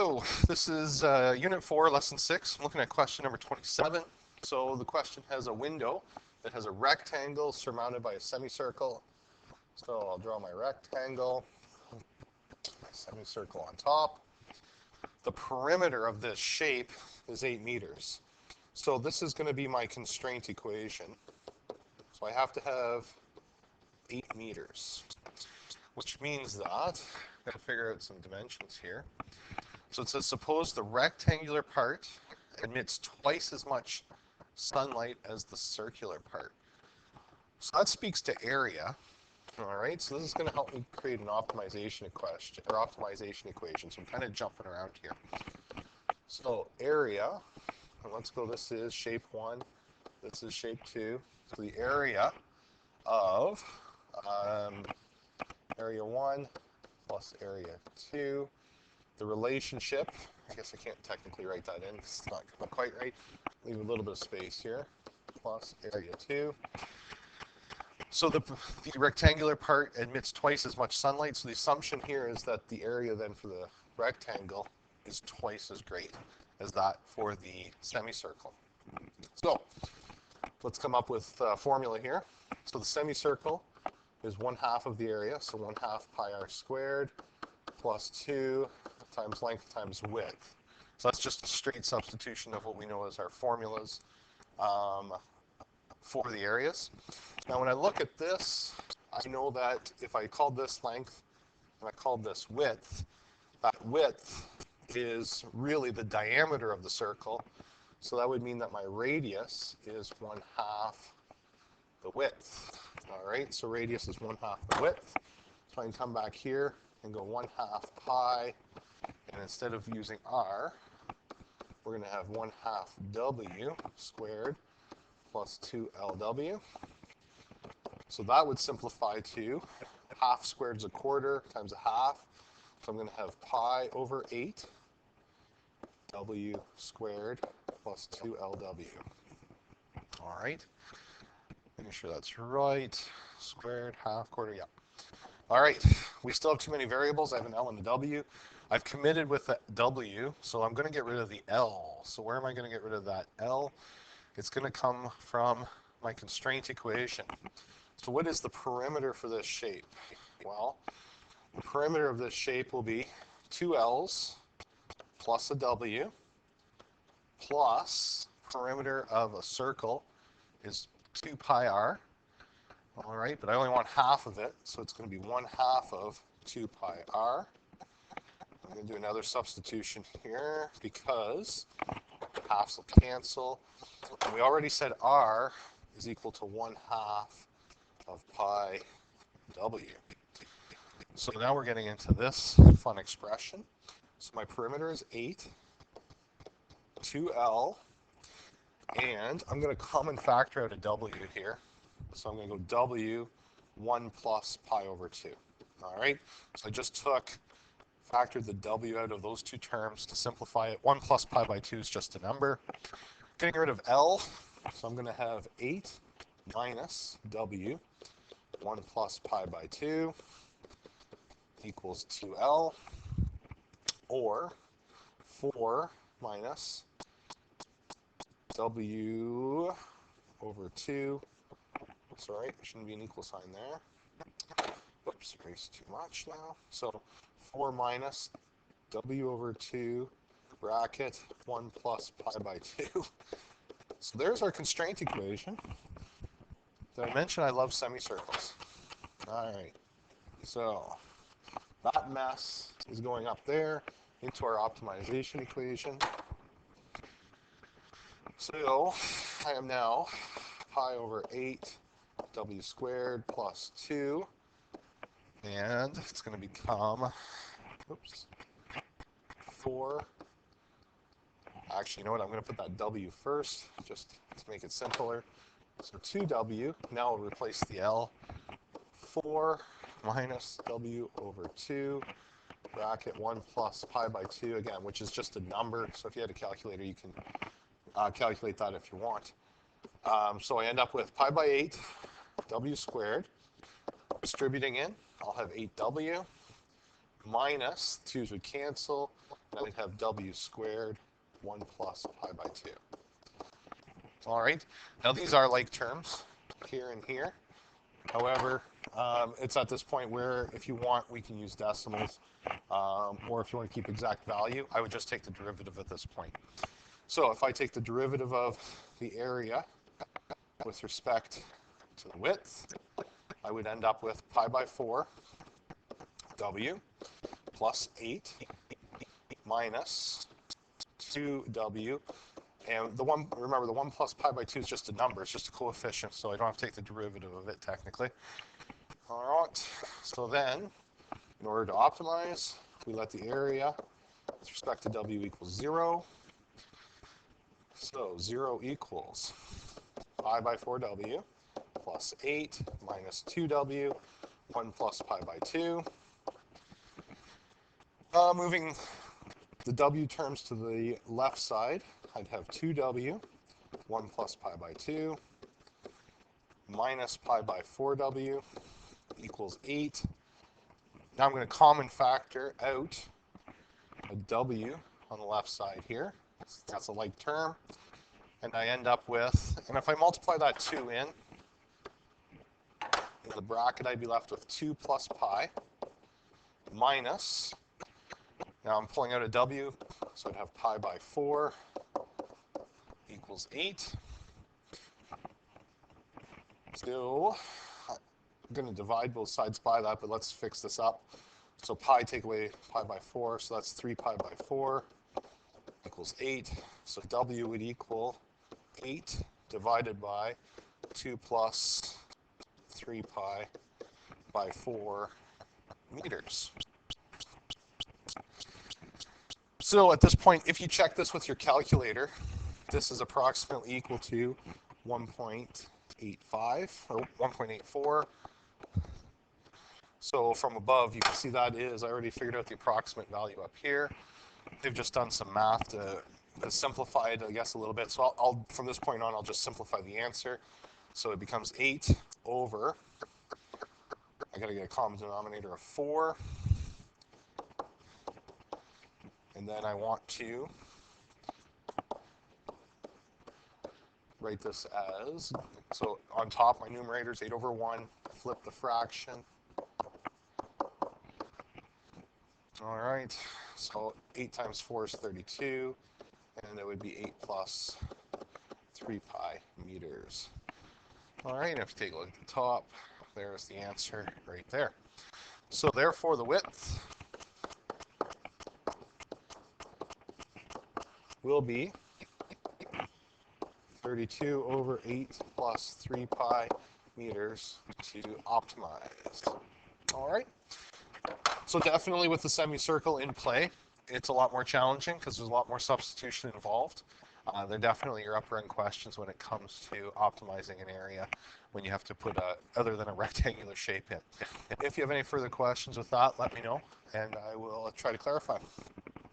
Hello, this is Unit 4, Lesson 6. I'm looking at question number 27. So the question has a window that has a rectangle surmounted by a semicircle. So I'll draw my rectangle, my semicircle on top. The perimeter of this shape is 8 meters. So this is going to be my constraint equation. So I have to have 8 meters, which means that I've got to figure out some dimensions here. So it says, suppose the rectangular part emits twice as much sunlight as the circular part. So that speaks to area. All right, so this is going to help me create an optimization equation. So I'm kind of jumping around here. So area, and let's go, this is shape 1, this is shape 2. So the area of area 1 plus area 2. The relationship, I guess I can't technically write that in, it's not quite right. Leave a little bit of space here, plus area 2. So the rectangular part emits twice as much sunlight, so the assumption here is that the area then for the rectangle is twice as great as that for the semicircle. So let's come up with a formula here. So the semicircle is 1/2 of the area, so 1/2 pi r squared plus 2 times length times width. So that's just a straight substitution of what we know as our formulas for the areas. Now when I look at this, I know that if I called this length and I called this width, that width is really the diameter of the circle. So that would mean that my radius is 1/2 the width. All right, so radius is 1/2 the width. So I can come back here and go 1/2 pi, and instead of using r, we're going to have 1/2 w squared plus 2lw. So that would simplify to 1/2 squared is 1/4 times 1/2. So I'm going to have pi over 8 w squared plus 2lw. All right, making sure that's right. Squared, 1/2, 1/4, yeah. All right, we still have too many variables. I have an L and a W. I've committed with the W, so I'm going to get rid of the L. So where am I going to get rid of that L? It's going to come from my constraint equation. So what is the perimeter for this shape? Well, the perimeter of this shape will be 2 L's plus a W plus perimeter of a circle is 2 pi r. All right, but I only want 1/2 of it, so it's going to be 1/2 of 2 pi r. I'm going to do another substitution here because halves will cancel. And we already said r is equal to 1/2 of pi w. So now we're getting into this fun expression. So my perimeter is 8, 2L, and I'm going to common factor out a w here. So I'm going to go w 1 plus pi over 2. All right, so I just factored the w out of those two terms to simplify it. 1 plus pi by 2 is just a number. Getting rid of L, so I'm going to have 8 minus w 1 plus pi by 2 equals 2L, or 4 minus w over 2. Sorry, there shouldn't be an equal sign there. Whoops, erased too much now. So 4 minus w over 2 bracket 1 plus pi by 2. So there's our constraint equation. Did I mention I love semicircles? All right, so that mess is going up there into our optimization equation. So I am now pi over 8 w squared plus 2, and it's going to become, oops, 4. Actually, you know what? I'm going to put that w first, just to make it simpler. So 2w, now I'll replace the L. 4 minus w over 2, bracket 1 plus pi by 2, again, which is just a number. So if you had a calculator, you can calculate that if you want. So I end up with pi by 8 w squared. Distributing in, I'll have 8w minus 2's would cancel. and I'd have w squared 1 plus pi by 2. All right, now these are like terms here and here. However, it's at this point where if you want, we can use decimals, or if you want to keep exact value, I would just take the derivative at this point. So if I take the derivative of the area with respect to the width, I would end up with pi by 4 w plus 8 minus 2w. And the one, remember, the 1 plus pi by 2 is just a number. It's just a coefficient, so I don't have to take the derivative of it technically. All right, so then, in order to optimize, we let the area with respect to w equals 0. So 0 equals pi by 4w plus 8 minus 2w, 1 plus pi by 2. Moving the w terms to the left side, I'd have 2w, 1 plus pi by 2, minus pi by 4w equals 8. Now I'm going to common factor out a w on the left side here. That's a like term. And I end up with, and if I multiply that 2 in the bracket, I'd be left with 2 plus pi minus, now I'm pulling out a w, so I'd have pi by 4 equals 8. So I'm going to divide both sides by that, but let's fix this up. So pi, take away pi by 4, so that's 3 pi by 4 equals 8. So w would equal 8 divided by 2 plus 3 pi by 4 meters. So at this point, if you check this with your calculator, this is approximately equal to 1.85 or 1.84. So from above, you can see that is, I already figured out the approximate value up here. They've just done some math to simplify it, I guess, a little bit. So I'll from this point on, I'll just simplify the answer. So it becomes 8 over, I got to get a common denominator of 4. And then I want to write this as, so on top, my numerator is 8 over 1. Flip the fraction. All right, so 8 times 4 is 32, and it would be 8 plus 3 pi meters. All right, if you take a look at the top, there's the answer right there. So therefore, the width will be 32 over 8 plus 3 pi meters to optimize. All right. So definitely with the semicircle in play, it's a lot more challenging because there's a lot more substitution involved. They're definitely your upper end questions when it comes to optimizing an area when you have to put other than a rectangular shape in. If you have any further questions with that, let me know and I will try to clarify.